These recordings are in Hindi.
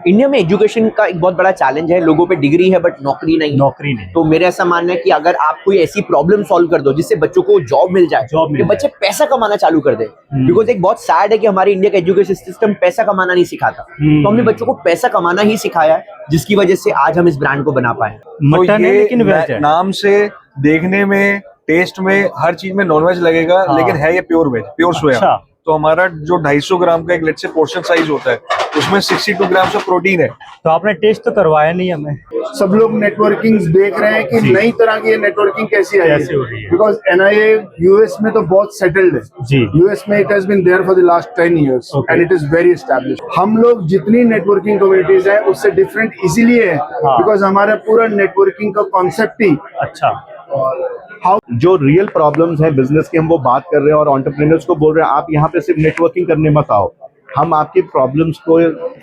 इंडिया में एजुकेशन का एक बहुत बड़ा चैलेंज है, लोगों पे डिग्री है बट नौकरी नहीं। तो मेरा ऐसा मानना है कि अगर आप कोई ऐसी प्रॉब्लम सॉल्व कर दो जिससे बच्चों को जॉब मिल जाए, कि बच्चे पैसा कमाना चालू कर दे। बिकॉज एक बहुत सैड है कि हमारी इंडिया का एजुकेशन सिस्टम पैसा कमाना नहीं सिखाता। तो हमने बच्चों को पैसा कमाना ही सिखाया है, जिसकी वजह से आज हम इस ब्रांड को बना पाए। मटन है लेकिन वेज है। नाम से, देखने में, टेस्ट में, हर चीज में नॉनवेज लगेगा, लेकिन है ये प्योर वेज, प्योर सोया। तो हमारा जो 250 ग्राम का एक लेट से पोर्शन साइज होता है, उसमें 62 ग्राम से प्रोटीन है। तो आपने टेस्ट तो करवाया नहीं हमें। सब लोग नेटवर्किंग देख रहे हैं कि नई तरह की नेटवर्किंग कैसी आई है, बिकॉज एनआईए यूएस में तो बहुत सेटल्ड है। यूएस में it has been there for the last 10 years and it is very established. हम लोग जितनी नेटवर्किंग कम्युनिटीज है उससे डिफरेंट इसीलिए है बिकॉज हमारा पूरा नेटवर्किंग का कॉन्सेप्ट ही जो रियल प्रॉब्लम्स हैं बिजनेस के, हम वो बात कर रहे हैं और एंटरप्रेन्योर्स को बोल रहे हैं आप यहाँ पे सिर्फ नेटवर्किंग करने मत आओ, हम आपकी प्रॉब्लम्स को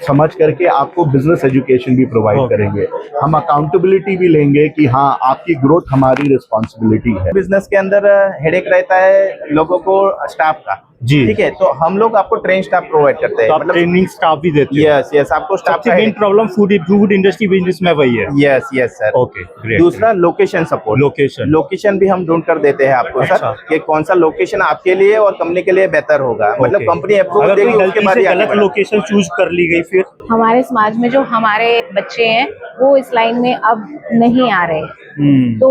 समझ करके आपको बिजनेस एजुकेशन भी प्रोवाइड करेंगे। हम अकाउंटेबिलिटी भी लेंगे कि हाँ आपकी ग्रोथ हमारी रिस्पॉन्सिबिलिटी है। बिजनेस के अंदर हेडेक रहता है लोगों को स्टाफ का, जी ठीक है, तो हम लोग आपको ट्रेन स्टाफ प्रोवाइड करते हैं, मतलब ट्रेनिंग स्टाफ भी देते हैं। यस यस, आपको स्टाफ का main problem food industry business में वही है। Yes yes sir, okay great. दूसरा लोकेशन सपोर्ट, लोकेशन भी हम ढूंढ कर देते हैं आपको सर, कि कौन सा लोकेशन आपके लिए और कंपनी के लिए बेहतर होगा। मतलब कंपनी अप्रूव देगी, उसके बाद गलत लोकेशन चूज कर ली गई, फिर हमारे समाज में जो हमारे बच्चे हैं वो इस लाइन में अब नहीं आ रहे। तो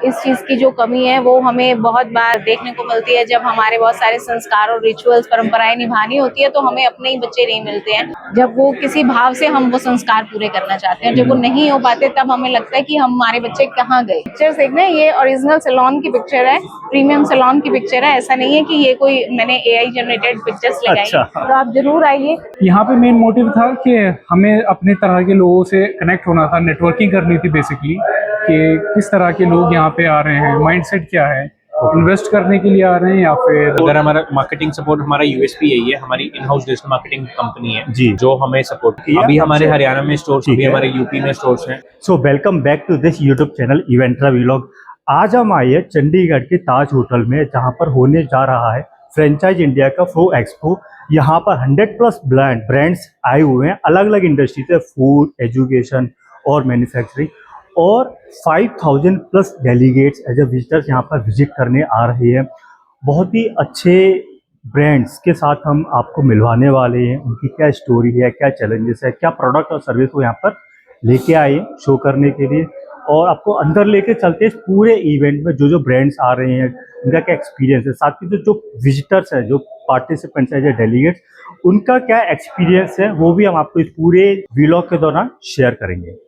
इस चीज की जो कमी है वो हमें बहुत बार देखने को मिलती है। जब हमारे बहुत सारे संस्कार और रिचुअल्स परंपराएं निभानी होती है तो हमें अपने ही बच्चे नहीं मिलते हैं। जब वो किसी भाव से हम वो संस्कार पूरे करना चाहते हैं, जब वो नहीं हो पाते तब हमें लगता है कि हमारे बच्चे कहाँ गए। पिक्चर्स देखना, ये ओरिजिनल सैलून की पिक्चर है, प्रीमियम सैलून की पिक्चर है। ऐसा नहीं है कि ये कोई मैंने AI जनरेटेड पिक्चर्स लगाई। तो आप जरूर आइए। यहाँ पे मेन मोटिव था कि हमें अपने तरह के लोगों से कनेक्ट होना था, नेटवर्किंग करनी थी बेसिकली, कि किस तरह के लोग यहाँ पे आ रहे हैं, माइंडसेट क्या है, इन्वेस्ट करने के लिए आ रहे हैं या फिर। अगर हमारा मार्केटिंग सपोर्ट, हमारा यूएसपी यही है, हमारी in house digital marketing company है जी, जो हमें सपोर्ट किया। अभी हमारे हरियाणा में स्टोर्स, अभी हमारे यूपी में स्टोर्स हैं। So welcome back to this YouTube channel Eventra vlog. आज हम आए हैं चंडीगढ़ के ताज होटल में, जहाँ पर होने जा रहा है फ्रेंचाइज इंडिया का फ्रो एक्सपो। यहाँ पर 100+ ब्रांड्स आए हुए हैं, अलग अलग इंडस्ट्री से, फूड, एजुकेशन और मैन्युफैक्चरिंग, और 5000+ डेलीगेट्स एज ए विजिटर्स यहाँ पर विजिट करने आ रहे हैं। बहुत ही अच्छे ब्रांड्स के साथ हम आपको मिलवाने वाले हैं, उनकी क्या स्टोरी है, क्या चैलेंजेस है, क्या प्रोडक्ट और सर्विस वो यहाँ पर लेके आए शो करने के लिए, और आपको अंदर लेके चलते हैं इस पूरे इवेंट में। जो ब्रांड्स आ रहे हैं उनका क्या एक्सपीरियंस है, साथ ही जो विजिटर्स हैं, जो पार्टिसिपेंट्स हैं, जो डेलीगेट्स, उनका क्या एक्सपीरियंस है, वो भी हम आपको इस पूरे व्लॉग के दौरान शेयर करेंगे।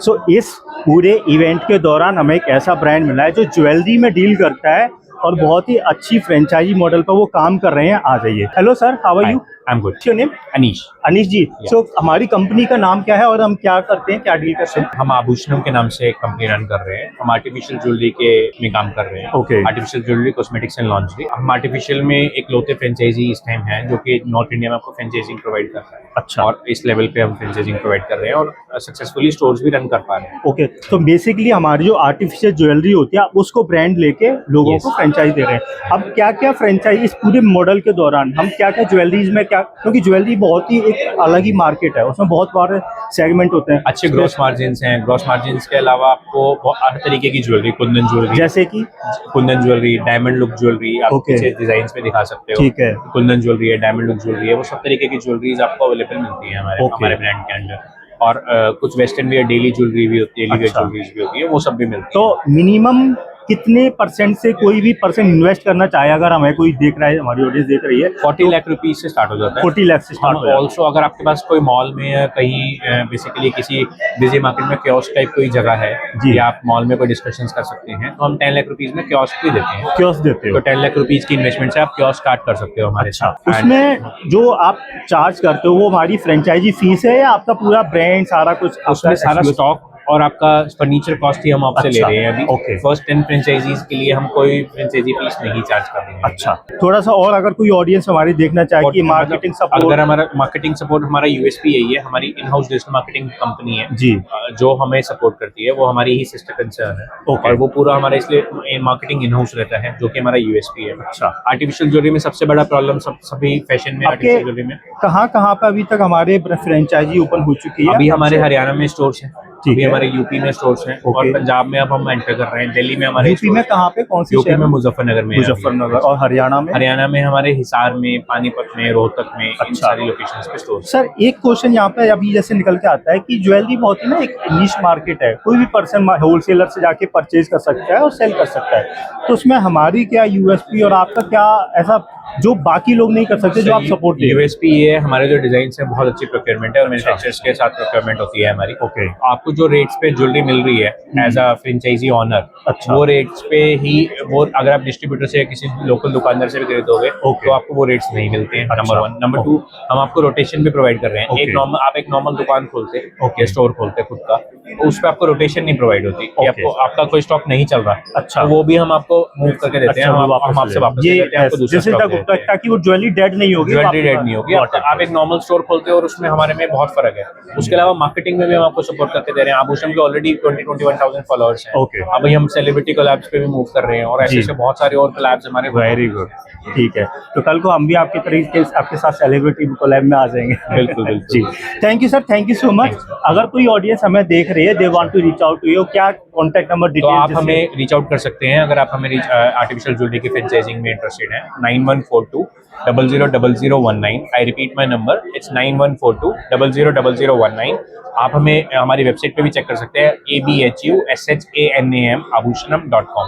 तो इस पूरे इवेंट के दौरान हमें एक ऐसा ब्रांड मिला है जो ज्वेलरी में डील करता है और बहुत ही अच्छी फ्रेंचाइजी मॉडल पर वो काम कर रहे हैं। आ जाइए। Hello sir, how are you? I am good. Your name? Anish. Anish ji, so हमारी कंपनी का नाम क्या है और हम क्या करते हैं, क्या डील करते हैं? हम आभूषणों के नाम से एक कंपनी रन कर रहे हैं। हम आर्टिफिशियल ज्वेलरी के में काम कर रहे हैं। Okay. Artificial jewellery, cosmetics and lingerie. हम आर्टिफिशियल में एक लौते फ्रेंचाइजी इस टाइम है जो कि नॉर्थ इंडिया में आपको फ्रेंचाइजिंग प्रोवाइड कर रहा है। अच्छा। और इस लेवल पे हम फ्रेंचाइजिंग प्रोवाइड कर रहे हैं और सक्सेसफुली स्टोर्स भी रन कर पा रहे हैं। ओके, तो बेसिकली हमारी जो आर्टिफिशियल ज्वेलरी होती है उसको ब्रांड लेके लोगों को फ्रेंचाइज दे रहे हैं। अब क्या क्या फ्रेंचाइज इस पूरे मॉडल के दौरान हम क्या क्या ज्वेलरीज में क्या, क्योंकि ज्वेलरी बहुत ही एक अलग ही मार्केट है, उसमें बहुत सारे सेगमेंट होते हैं। अच्छे ग्रॉस मार्जिन हैं। ग्रॉस मार्जिन के अलावा आपको हर तरीके की ज्वेलरी, कुंदन ज्वेलरी, जैसे कि Kundan jewellery, diamond look jewellery, आप पीछे डिजाइन पे दिखा सकते हो। ठीक है। कुंदन ज्वेलरी है, डायमंड लुक ज्वेलरी है, वो सब तरीके की ज्वेलरीज आपको अवेलेबल मिलती है हमारे ब्रांड के अंदर। और कुछ वेस्टर्न वियर डेली ज्वेलरी भी होती है, डेली वेयर ज्वेलरीज भी होती है, वो सब भी मिलती है। तो मिनिमम कितने परसेंट से कोई भी पर्सन इन्वेस्ट करना चाहे, अगर हमें कोई देख रहा है, हमारी ऑडियंस देख रही है, 40 लाख रुपीज से स्टार्ट हो जाता है। 40 लाख से स्टार्ट हो जाता है। ऑल्सो अगर आपके पास कोई मॉल में या कहीं बेसिकली किसी बिजी मार्केट में कियोस्क टाइप कोई जगह है या आप मॉल में कोई डिस्कशंस कर सकते हैं, तो हम 10 लाख रुपीज में कियोस्क भी देते हैं। कियोस्क देते हो तो 10 लाख रुपीज की इन्वेस्टमेंट से आप कियोस्क स्टार्ट कर सकते हो हमारे साथ। उसमें जो आप चार्ज करते हो वो हमारी फ्रेंचाइजी फीस है या आपका पूरा ब्रांड सारा कुछ? उसमें सारा स्टॉक और आपका फर्नीचर कॉस्ट ही हम आपसे ले रहे हैं अभी। ओके। फर्स्ट 10 फ्रेंचाइजीज के लिए हम कोई फ्रेंचाइजी फीस नहीं चार्ज कर रहे हैं। अच्छा, थोड़ा सा और अगर कोई ऑडियंस हमारी देखना चाहे कि मार्केटिंग सपोर्ट, अगर हमारा मार्केटिंग सपोर्ट, हमारा यूएसपी यही है, हमारी in house digital marketing company है जी, जो हमें सपोर्ट करती है, वो हमारी ही सिस्टर कंसर्न है। और वो पूरा हमारा इसलिए मार्केटिंग इन हाउस रहता है, जो कि हमारा यूएसपी है। अच्छा, आर्टिफिशियल ज्वेलरी में सबसे बड़ा प्रॉब्लम सभी फैशन में, आर्टिफिशियल ज्वेलरी में कहाँ पे अभी तक हमारे फ्रेंचाइजी ओपन हो चुकी है? अभी हमारे हरियाणा में स्टोर्स हैं, अभी है। हमारे यूपी में स्टोर्स हैं और पंजाब में अब हम एंटर कर रहे हैं। दिल्ली में हमारे यूपी में कहाँ पे, कौन सी यूपी शहर में मुजफ्फरनगर में, मुजफ्फरनगर। और हरियाणा में? हरियाणा में हमारे हिसार में, पानीपत में, रोहतक में, इन सारी लोकेशंस पे स्टोर। सर एक क्वेश्चन यहाँ पे अभी जैसे निकल के आता है कि ज्वेलरी बहुत ही ना एक निश मार्केट है, कोई भी पर्सन होलसेलर से जाके परचेज कर सकता है और सेल कर सकता है, तो उसमें हमारी क्या यूएसपी और आपका क्या ऐसा जो बाकी लोग नहीं कर सकते, जो आप सपोर्ट दे? यूएसपी ये है, हमारे जो डिजाइन है बहुत अच्छी प्रोक्योरमेंट है और मैन्युफैक्चरर्स के साथ प्रोक्योरमेंट होती है हमारी। ओके। आपको जो रेट्स पे ज्वेलरी मिल रही है एज अ फ्रेंचाइजी ऑनर, अच्छा, वो रेट्स पे ही, वो अगर आप डिस्ट्रीब्यूटर से या किसी लोकल दुकानदार से भी खरीदोगे तो आपको वो रेट्स नहीं मिलते हैं। नंबर 1। नंबर 2, हम आपको रोटेशन भी प्रोवाइड कर रहे हैं। एक नॉर्मल, आप एक नॉर्मल दुकान खोलते या स्टोर खोलते खुद का, तो उस पर आपको रोटेशन नहीं प्रोवाइड होती कि आपको आपका कोई स्टॉक नहीं चल रहा। अच्छा, तो वो भी हम आपको मूव करके देते हैं, हम आपसे वापस देते हैं आपको दूसरा स्टॉक देते हैं, ताकि वो ज्वेलरी डेड नहीं होगी। ज्वेलरी डेड नहीं होगी। आप एक नॉर्मल स्टोर खोलते हो और उसमें हमारे में बहुत फर्क है। उसके अलावा मार्केटिंग में भी हम आपको सपोर्ट करके दे रहे हैं। आभूषण के ऑलरेडी 20-21,000 फॉलोअर्स हैं। ओके। अभी हम सेलिब्रिटी कोलैब्स पे भी मूव कर रहे हैं और ऐसे बहुत सारे और कोलैब्स हमारे। वेरी गुड, ठीक है, तो कल को हम भी आपके तरीके आपके साथ सेलिब्रिटी कोलैब में आ जाएंगे। बिल्कुल बिल्कुल जी, thank you sir, thank you so much. अगर कोई ऑडियंस हमें देख रही है, they want to reach out to you, क्या कॉन्टैक्ट नंबर तो डिटेल? आप हमें रीच आउट कर सकते हैं अगर आप हमें आर्टिफिशियल ज्वेलरी की फ्रेंचाइजिंग में इंटरेस्टेड हैं। 9142000019। I repeat my number, it's 9142000019। आप हमें हमारी वेबसाइट पे भी चेक कर सकते हैं, ABHUSHANAM abushanam.com।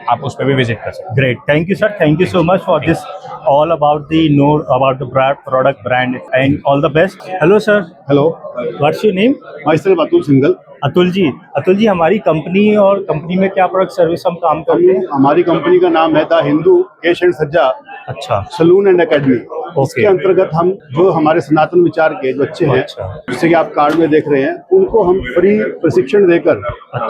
आप उस पर भी विजिट कर सकते हैं। Great, thank you sir, thank you so much for this all about the product brand and all the best. Hello sir. Hello. What's your name? Myself Atul Singhal. Atul ji हमारी कंपनी और कंपनी में क्या प्रोडक्ट सर्विस हम काम करते हैं? हमारी कंपनी का नाम है द हिंदू केश एंड सज्जा अच्छा, सलून एंड एकेडमी। इसके अंतर्गत हम जो हमारे सनातन विचार के जो अच्छे हैं, जैसे कि आप कार्ड में देख रहे हैं, उनको हम फ्री प्रशिक्षण देकर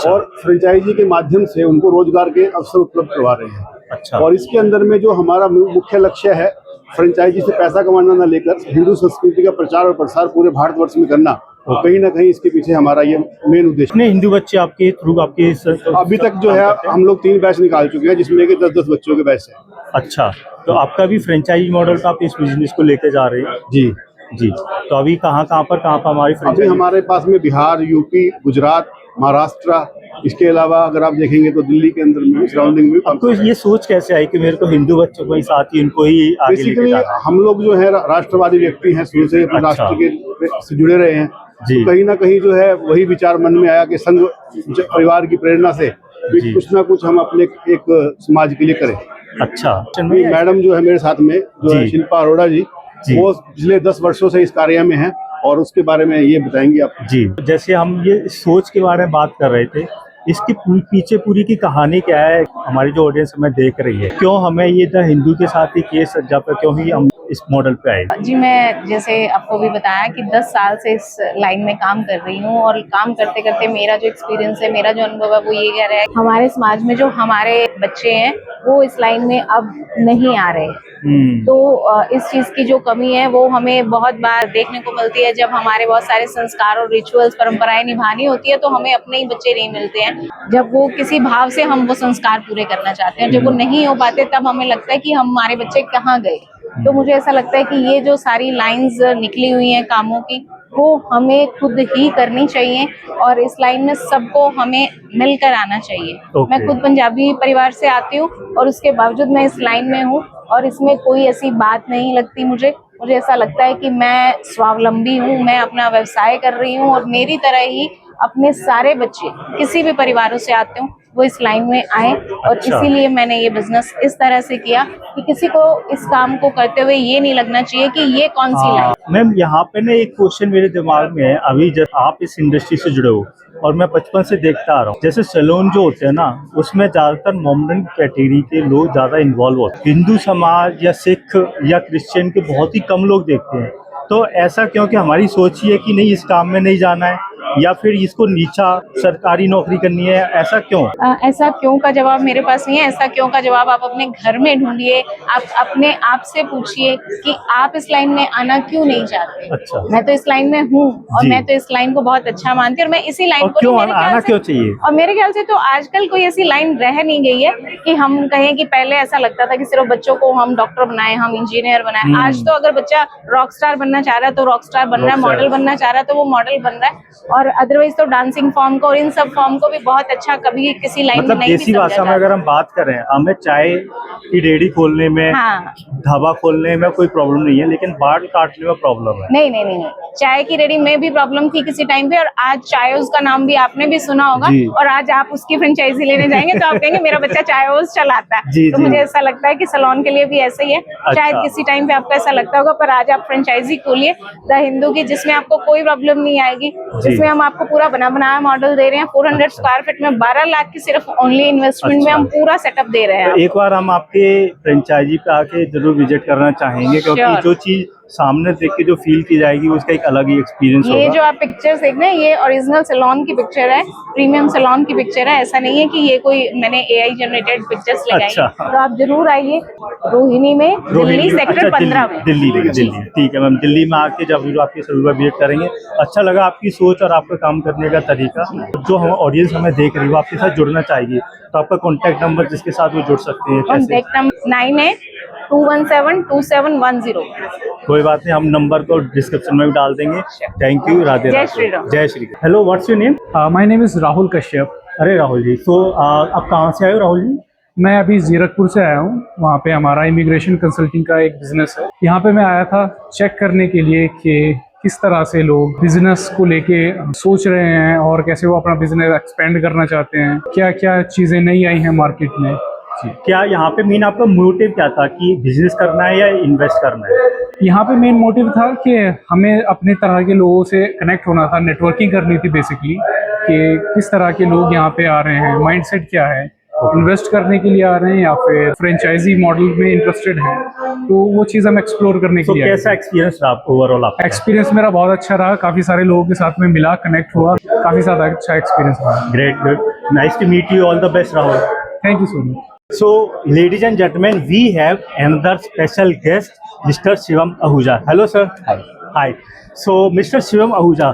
और फ्रेंचाइजी के माध्यम से उनको रोजगार के अवसर उपलब्ध करवा रहे हैं। अच्छा, और इसके अंदर में जो हमारा मुख्य लक्ष्य है, फ्रेंचाइजी से पैसा कमाना न लेकर हिंदू संस्कृति का प्रचार और प्रसार पूरे भारतवर्ष में करना, और कहीं ना कहीं इसके पीछे हमारा ये मेन उद्देश्य है। हिंदू बच्चे आपके थ्रू आपके अभी तक जो है हम लोग 3 बैच निकाल चुके हैं, जिसमें कि 10-10 बच्चों के बैच है। अच्छा, तो आपका भी फ्रेंचाइजी मॉडल का आप इस बिजनेस को लेके जा रहे हैं? जी जी, तो अभी कहाँ पर हमारी अभी हमारे पास में बिहार, यूपी, गुजरात, महाराष्ट्र, इसके अलावा अगर आप देखेंगे तो दिल्ली के अंदर में सराउंडिंग में। आपको ये सोच कैसे आई कि मेरे को हिंदू बच्चों को ही साथ ही इनको ही आगे लेके बेसिकली जाना है? हम लोग जो है राष्ट्रवादी व्यक्ति हैं, शुरू से अपने राष्ट्र के से जुड़े रहे हैं। तो कहीं ना कहीं जो है वही विचार मन में आया कि संघ परिवार की प्रेरणा से कुछ ना कुछ हम अपने एक समाज के लिए करें। अच्छा, मैडम जो है मेरे साथ में जो है शिल्पा अरोड़ा जी, वो पिछले 10 वर्षों से इस कार्य में हैं और उसके बारे में ये बताएंगे आप। जी, जैसे हम ये सोच के बारे में बात कर रहे थे, इसके पीछे पूरी की कहानी क्या है? हमारी जो ऑडियंस हमें देख रही है, क्यों हमें ये द हिंदू के साथ ही केस सज्जा पर क्यों ही हम इस मॉडल पे आए? जी, मैं जैसे आपको भी बताया कि 10 साल से इस लाइन में काम कर रही हूँ और काम करते करते मेरा जो एक्सपीरियंस है, मेरा जो अनुभव है, वो ये कह रहा है हमारे समाज में जो हमारे बच्चे हैं वो इस लाइन में अब नहीं आ रहे। तो इस चीज की जो कमी है वो हमें बहुत बार देखने को मिलती है। जब हमारे बहुत सारे संस्कार और रिचुअल्स, परंपराएं निभानी होती है तो हमें अपने ही बच्चे नहीं मिलते हैं। जब वो किसी भाव से हम वो संस्कार पूरे करना चाहते हैं, जब वो नहीं हो पाते, तब हमें लगता है कि हमारे बच्चे कहाँ गए। तो मुझे ऐसा लगता है कि ये जो सारी लाइंस निकली हुई हैं कामों की, वो हमें खुद ही करनी चाहिए और इस लाइन में सबको हमें मिलकर आना चाहिए। मैं खुद पंजाबी परिवार से आती हूँ और उसके बावजूद मैं इस लाइन में हूँ और इसमें कोई ऐसी बात नहीं लगती मुझे ऐसा लगता है कि मैं स्वावलंबी हूँ, मैं अपना व्यवसाय कर रही हूँ और मेरी तरह ही अपने सारे बच्चे किसी भी परिवारों से आते हो वो इस लाइन में आए। और इसीलिए मैंने ये बिजनेस इस तरह से किया कि किसी को इस काम को करते हुए ये नहीं लगना चाहिए कि ये कौन सी लाइन। मैम यहाँ पे ना एक क्वेश्चन मेरे दिमाग में है, अभी जब आप इस इंडस्ट्री से जुड़े हो और मैं बचपन से देखता आ रहा हूँ, जैसे सैलून जो होते हैं ना उसमें ज्यादातर मोमडन कैटेगरी के लोग ज्यादा इन्वॉल्व होते हैं, हिंदू समाज या सिख या क्रिश्चियन के बहुत ही कम लोग देखते हैं। तो ऐसा क्यों कि हमारी सोच ये है कि नहीं इस काम में नहीं जाना है या फिर इसको नीचा सरकारी नौकरी करनी है, ऐसा क्यों? ऐसा क्यों का जवाब मेरे पास नहीं है। ऐसा क्यों का जवाब आप अपने घर में ढूंढिए, आप अपने आप से पूछिए कि आप इस लाइन में आना क्यों नहीं चाहते। अच्छा। मैं तो इस लाइन में हूँ और मैं तो इस लाइन को बहुत अच्छा मानती हूँ और मैं इसी लाइन को क्यों आना क्यों चाहिए? और मेरे ख्याल से तो आजकल कोई ऐसी लाइन रह नहीं गई है कि हम कहें कि पहले ऐसा लगता था कि सिर्फ बच्चों को हम डॉक्टर बनाए, हम इंजीनियर बनाए। आज तो अगर बच्चा रॉक स्टार बनना चाह रहा है तो रॉक स्टार बन रहा है, मॉडल बनना चाह रहा है तो वो मॉडल बन रहा है। और अदरवाइज तो डांसिंग फॉर्म को और इन सब फॉर्म को भी बहुत अच्छा कभी किसी लाइन में नहीं देसी भाषा में अगर हम बात करें, हमें चाय की रेडी खोलने में, ढाबा खोलने में कोई प्रॉब्लम नहीं है, लेकिन बाल काटने में प्रॉब्लम है। नहीं, चाय की रेडी में भी प्रॉब्लम थी किसी टाइम पे, और आज चायोस का नाम भी आपने भी सुना होगा, और आज आप उसकी फ्रेंचाइजी लेने जाएंगे तो आप कहेंगे मेरा बच्चा चायोस चलाता है। तो मुझे ऐसा लगता है कि सैलून के लिए भी ऐसा ही है। शायद किसी टाइम पे आपको ऐसा लगता होगा, पर आज आप फ्रेंचाइजी खोलिए द हिंदू की, जिसमें आपको कोई प्रॉब्लम नहीं आएगी, जिसमें हम आपको पूरा बना बनाया मॉडल दे रहे हैं। 400 स्क्वायर फीट में 12 लाख की सिर्फ ओनली इन्वेस्टमेंट में हम पूरा सेटअप दे रहे हैं। एक बार हम आपके फ्रेंचाइजी पे आके जरूर विजिट करना चाहेंगे, क्योंकि जो चीज सामने देख के जो फील की जाएगी उसका एक अलग ही एक्सपीरियंस होगा। ये जो आप पिक्चर्स देख रहे हैं ये ओरिजिनल सैलून की पिक्चर है, प्रीमियम सैलून की पिक्चर है। ऐसा नहीं है कि ये कोई मैंने एआई जनरेटेड पिक्चर्स लगाई। तो आप जरूर आइए रोहिणी में, दिल्ली सेक्टर 15 में। दिल्ली, ठीक है मैम। दिल्ली में आके जब आपकी सैलून में विजिट करेंगे, अच्छा लगा आपकी सोच और आपका काम करने का तरीका। जो हम ऑडियंस हमें देख रही है वो आपके साथ जुड़ना चाहिए, तो आपका कॉन्टैक्ट नंबर जिसके साथ वो जुड़ सकते हैं। Contact number 98217110। कोई बात नहीं, हम नंबर को डिस्क्रिप्शन में भी डाल देंगे। Thank you. राधे राधे। जय Shri Ram. Hello, what's your name? My name is Rahul Kashyap. अरे राहुल जी, तो आप कहाँ से आए हो राहुल जी? मैं अभी जीरकपुर से आया हूँ। वहाँ पे हमारा इमिग्रेशन कंसल्टिंग का एक बिजनेस है। यहाँ पे मैं आया था चेक करने के लिए कि किस तरह से लोग बिजनेस को लेके सोच रहे हैं और कैसे वो अपना बिजनेस एक्सपेंड करना चाहते हैं, क्या क्या चीज़ें नई आई हैं मार्केट में। क्या यहाँ पे मेन आपका मोटिव क्या था कि बिजनेस करना है या इन्वेस्ट करना है? यहाँ पे मेन मोटिव था कि हमें अपने तरह के लोगों से कनेक्ट होना था, नेटवर्किंग करनी थी बेसिकली, कि किस तरह के लोग यहाँ पे आ रहे हैं, माइंडसेट क्या है, इन्वेस्ट करने के लिए आ रहे हैं या फिर फ्रेंचाइजी मॉडल में इंटरेस्टेड हैं। तो वो चीज़ हम एक्सप्लोर करने के लिए। कैसा एक्सपीरियंस रहा ओवरऑल आपका? एक्सपीरियंस मेरा बहुत अच्छा रहा, काफ़ी सारे लोगों के साथ में मिला, कनेक्ट हुआ, काफ़ी ज़्यादा अच्छा एक्सपीरियंस रहा। Great, good, nice to meet you. All the best Rahul. Thank you so much. So, ladies and gentlemen, we have another special guest, Mr. Shivam Ahuja. Hello, sir. Hi. Hi. So, Mr. Shivam Ahuja,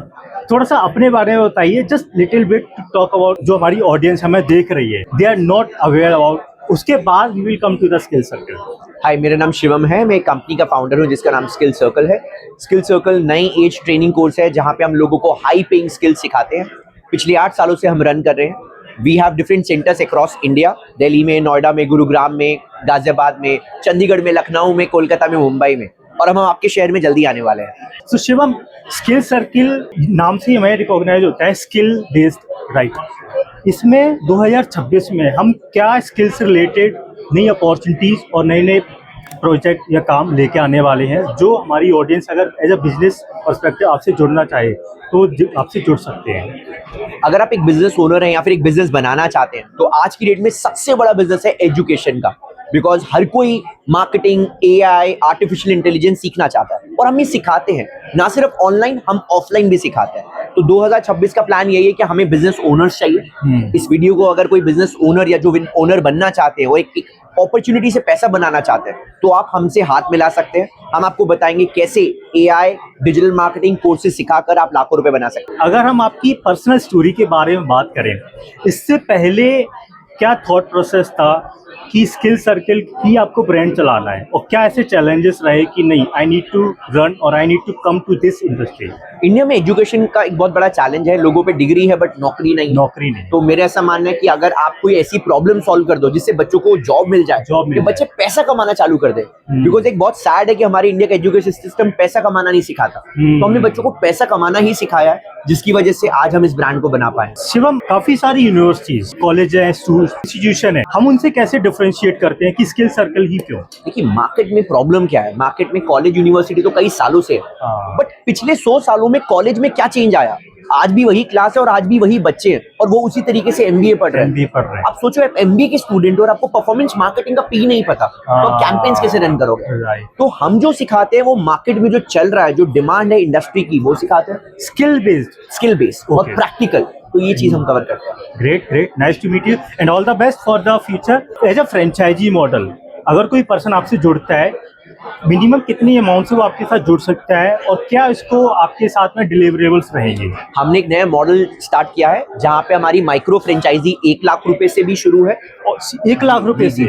थोड़ा सा अपने बारे में बताइए, just little bit to talk about, जो हमारी ऑडियंस हमें देख रही है, they are not aware about, उसके बाद we will come to the skill circle. Hi, मेरा नाम शिवम है। मैं एक कंपनी का फाउंडर हूँ जिसका नाम स्किल सर्कल है। स्किल सर्कल नई एज ट्रेनिंग कोर्स है जहाँ पे हम लोगों को हाई पेइंग स्किल सिखाते हैं। पिछले 8 सालों से हम रन कर रहे हैं। We have different centres across India, Delhi में, नोएडा में, गुरुग्राम में, गाजियाबाद में, चंडीगढ़ में, लखनऊ में, कोलकाता में, मुंबई में, और हम आपके शहर में जल्दी आने वाले हैं। तो शिवम, स्किल सर्किल नाम से हमें रिकॉग्नाइज होता है स्किल बेस्ड, राइट? इसमें 2026 में हम क्या स्किल से रिलेटेड नई अपॉर्चुनिटीज और नए नए प्रोजेक्ट या काम लेके आने वाले हैं, जो हमारी ऑडियंस अगर एज अ बिजनेस पर्सपेक्टिव आपसे जुड़ना चाहे तो आपसे जुड़ सकते हैं? अगर आप एक बिजनेस ओनर हैं या फिर एक बिजनेस बनाना चाहते हैं, तो आज की डेट में सबसे बड़ा बिजनेस है एजुकेशन का, बिकॉज हर कोई मार्केटिंग, एआई, आर्टिफिशियल इंटेलिजेंस सीखना चाहता है, और हम ये सिखाते हैं। ना सिर्फ ऑनलाइन, हम ऑफलाइन भी सिखाते हैं। तो 2026 का प्लान यही है कि हमें बिजनेस ओनर्स चाहिए। इस वीडियो को अगर कोई बिजनेस ओनर या जो ओनर बनना चाहते हैं, वो एक अपॉर्चुनिटी से पैसा बनाना चाहते हैं, तो आप हमसे हाथ मिला सकते हैं। हम आपको बताएंगे कैसे एआई, डिजिटल मार्केटिंग कोर्सेज सिखाकर आप लाखों रुपए बना सकते हैं। अगर हम आपकी पर्सनल स्टोरी के बारे में बात करें, इससे पहले क्या थॉट प्रोसेस था कि स्किल सर्किल की आपको ब्रांड चलाना है, और क्या ऐसे चैलेंजेस रहे कि नहीं, आई नीड टू रन और I need to come to this industry? India में एजुकेशन का एक बहुत बड़ा चैलेंज है। लोगों पे डिग्री है बट नौकरी नहीं। तो मेरा ऐसा मानना है कि अगर आप कोई ऐसी प्रॉब्लम सॉल्व कर दो जिससे बच्चों को जॉब मिल जाए, कि बच्चे पैसा कमाना चालू कर दे। बिकॉज एक बहुत सैड है कि हमारे इंडिया का एजुकेशन सिस्टम पैसा कमाना नहीं सिखाता। तो हमने बच्चों को पैसा कमाना ही सिखाया है। जिसकी वजह से आज हम इस ब्रांड को बना पाए। शिवम, काफी सारी यूनिवर्सिटीज, कॉलेज है, इंस्टीट्यूशन है, हम उनसे कैसे डिफरेंशिएट करते हैं कि स्किल सर्कल ही क्यों? देखिए मार्केट में प्रॉब्लम क्या है, मार्केट में कॉलेज यूनिवर्सिटी तो कई सालों से है, बट पिछले 100 सालों में कॉलेज में क्या चेंज आया? आज भी वही क्लास है और आज भी वही बच्चे हैं और वो उसी तरीके से एमबीए पढ़ रहे हैं। आप सोचो, आप एमबीए के स्टूडेंट हो और आपको परफॉर्मेंस मार्केटिंग का पी नहीं पता, तो आप कैंपेन्स कैसे रन करोगे? तो हम जो सिखाते हैं वो मार्केट में जो चल रहा है, जो डिमांड है इंडस्ट्री की, वो सिखाते हैं। स्किल बेस्ड और प्रैक्टिकल, तो ये चीज हम कवर करते हैं। Great, nice to meet you and all the best for the future. As a franchise model, अगर कोई पर्सन आपसे जुड़ता है, मिनिमम कितनी अमाउंट से वो आपके साथ जुड़ सकता है और क्या इसको आपके साथ में डिलीवरेबल्स रहेंगे? हमने एक नया मॉडल स्टार्ट किया है जहाँ पे हमारी माइक्रो फ्रेंचाइजी 1 लाख रुपए से भी शुरू है। 1 लाख रुपए से?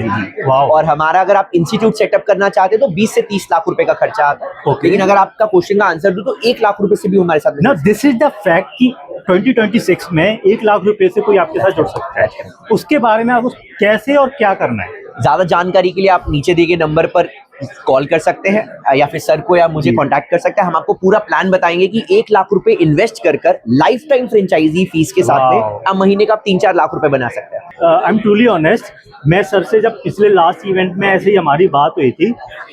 वाओ। और हमारा अगर आप इंस्टीट्यूट सेटअप करना चाहते हैं तो 20 से 30 लाख रुपए का खर्चा आता है। लेकिन अगर आपका क्वेश्चन का आंसर दूं तो 1 लाख रुपए से भी हमारे साथ। ना, दिस इज द फैक्ट कि 2026 में 1 लाख रुपए से कोई आपके साथ जुड़ सकता है। उसके बारे में आपको कैसे और क्या करना है? ज्यादा जानकारी के लिए आप नीचे दिए गए नंबर पर कॉल कर सकते हैं या फिर सर को या मुझे कांटेक्ट कर सकते हैं। हम आपको पूरा प्लान बताएंगे कि 1 लाख रुपए इन्वेस्ट कर लाइफ टाइम फ्रेंचाइजी फीस के साथ में आप महीने का 3-4 लाख रुपए बना सकते हैं। आई एम ट्रूली ऑनेस्ट, मैं सर से जब पिछले लास्ट इवेंट में ऐसे ही हमारी बात हुई थी,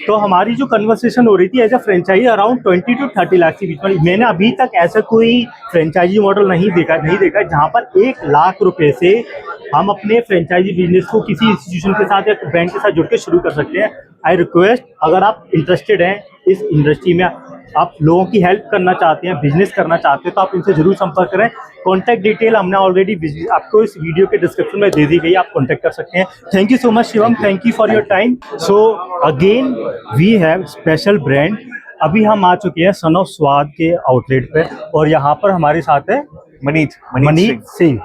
तो हमारी जो कन्वर्सेशन हो रही थी as a franchise around 20 to 30 lakh के बीच में। मैंने अभी तक ऐसा कोई फ्रेंचाइजी मॉडल नहीं देखा जहाँ पर 1 लाख रुपए से हम अपने फ्रेंचाइजी बिजनेस को किसी इंस्टीट्यूशन के साथ या ब्रांड के साथ जुड़ के शुरू कर सकते हैं। आई रिक्वेस्ट, अगर आप इंटरेस्टेड हैं इस इंडस्ट्री में, आप लोगों की हेल्प करना चाहते हैं, बिजनेस करना चाहते हैं, तो आप इनसे जरूर संपर्क करें। कॉन्टैक्ट डिटेल हमने ऑलरेडी आपको इस वीडियो के डिस्क्रिप्शन में दे दी गई, आप कॉन्टैक्ट कर सकते हैं। Thank you so much Shivam, thank you for your time. So again we have special brand. अभी हम आ चुके हैं सन ऑफ स्वाद के आउटलेट पे और यहाँ पर हमारे साथ है मनीत सिंह।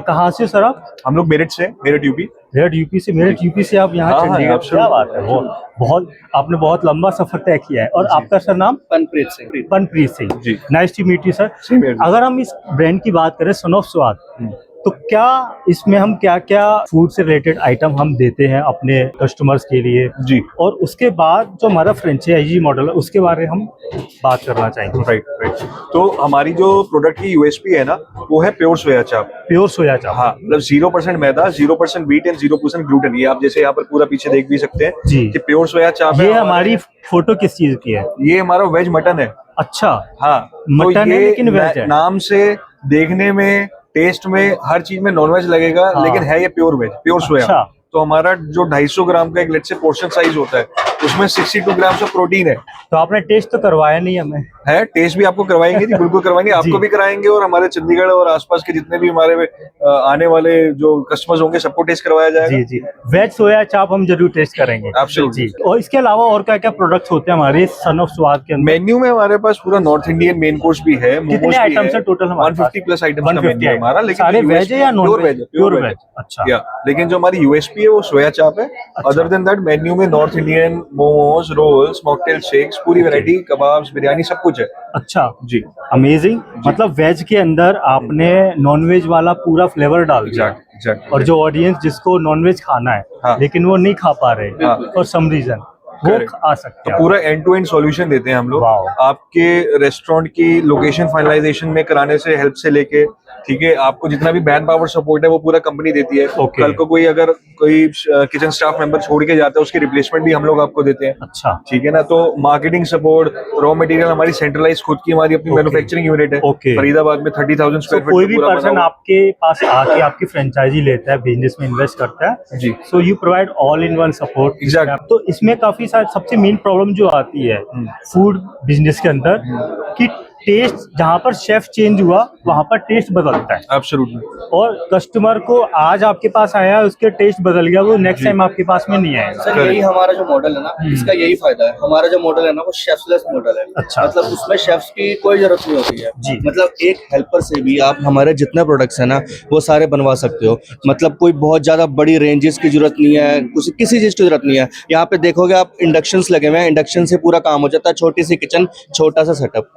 कहाँ से सर आप? हम लोग मेरठ से, मेरठ यूपी से। मेरठ यूपी से आप यहाँ चंडीगढ़? क्या बात है, वो बहुत आपने बहुत लंबा सफर तय किया है। और आपका सर नाम? Panpreet Singh ji. Nice to meet you sir. अगर हम इस ब्रांड की बात करें सन ऑफ स्वाद, तो क्या इसमें हम क्या क्या फूड से रिलेटेड आइटम हम देते हैं अपने कस्टमर्स के लिए जी, और उसके बाद जो हमारा फ्रेंचाइजी मॉडल है उसके बारे में हम बात करना चाहेंगे। राइट। तो हमारी जो प्रोडक्ट की यूएसपी है ना, वो है प्योर सोया चाप। हाँ, मतलब 0% मैदा, 0% व्हीट एंड 0% ग्लूटेन। ये आप जैसे यहाँ पर पूरा पीछे देख भी सकते हैं जी कि प्योर सोया चाप है। ये हमारी फोटो किस चीज की है? ये हमारा वेज मटन है। अच्छा, हाँ, मटन है लेकिन वेज है। नाम से, देखने में, टेस्ट में, हर चीज में नॉनवेज लगेगा, लेकिन है ये प्योर वेज, प्योर सोया। अच्छा। तो हमारा जो 250 ग्राम का एक लेट से पोर्शन साइज होता है, उसमें 62 ग्राम ऑफ प्रोटीन है। तो आपने टेस्ट तो करवाया नहीं हमें? है, टेस्ट भी आपको करवाएंगे जी, बिल्कुल करवाएंगे, आपको भी कराएंगे और हमारे चंडीगढ़ और आसपास के जितने भी हमारे आने वाले जो कस्टमर्स होंगे सबको टेस्ट करवाया जाएगा। जी, वेज सोया चाप हम जरूर टेस्ट करेंगे। एब्सोल्युटली। और इसके अलावा और क्या क्या प्रोडक्ट्स होते हैं हमारे सन ऑफ स्वाद के अंदर? मेन्यू में हमारे पास पूरा नॉर्थ इंडियन मेन कोर्स भी है। कितने आइटम्स है टोटल हमारे पास? 150 प्लस आइटम्स का मेन्यू है हमारा, लेकिन सारे वेज है या नॉन वेज? Pure veg. अच्छा। लेकिन जो हमारी यूएसपी है वो सोया चाप है। अदर देन दैट मेन्यू में north Indian momos, rolls, mocktail shakes, पूरी वैरायटी, कबाब्स, बिरयानी, सब कुछ है। अच्छा जी, अमेजिंग। मतलब वेज के अंदर आपने नॉन वेज वाला पूरा फ्लेवर डाल दिया। एग्जैक्ट। और जो ऑडियंस जिसको नॉन वेज खाना है लेकिन वो नहीं खा पा रहे फॉर सम रीजन, वो आ सकते हैं। तो पूरा एंड टू एंड सॉल्यूशन देते हैं हम लोग। आपके रेस्टोरेंट की लोकेशन फाइनलाइजेशन में कराने से हेल्प से लेके, ठीक है, आपको जितना भी मैन पावर सपोर्ट है वो पूरा कंपनी देती है। कल को कोई अगर कोई किचन स्टाफ मेंबर छोड़ के जाता है, उसकी रिप्लेसमेंट भी हम लोग आपको देते हैं। अच्छा, ठीक है ना। तो मार्केटिंग सपोर्ट, रॉ मटेरियल हमारी सेंट्रलाइज खुद की हमारी अपनी मैन्युफैक्चरिंग यूनिट है फरीदाबाद में 30,000 स्क्वायर फीट। कोई भी पर्सन आपके पास आके आपकी फ्रेंचाइजी लेता है, बिजनेस में इन्वेस्ट करता है जी, so you provide all in one support. Exact. तो इसमें काफी सारे सबसे मेन प्रॉब्लम जो आती है फूड बिजनेस के अंदर कि टेस्ट, जहाँ पर शेफ चेंज हुआ वहाँ पर टेस्ट बदलता है। एब्सोल्युटली। और कस्टमर को आज आपके पास आया, उसके टेस्ट बदल गया, वो नेक्स्ट टाइम आपके पास में नहीं आएगा। सर यही हमारा जो मॉडल है ना, इसका यही फायदा है। हमारा जो मॉडल है ना वो शेफ्सलेस मॉडल है। अच्छा। मतलब उसमें शेफ्स की कोई जरूरत नहीं होती है जी। मतलब एक हेल्पर से भी आप हमारे जितने प्रोडक्ट्स है ना वो सारे बनवा सकते हो। मतलब कोई बहुत ज्यादा बड़ी रेंजेस की जरूरत नहीं है, किसी चीज की जरूरत नहीं है। यहाँ पे देखोगे आप इंडक्शंस लगे हुए हैं, इंडक्शन से पूरा काम हो जाता है। छोटी सी किचन, छोटा सा सेटअप।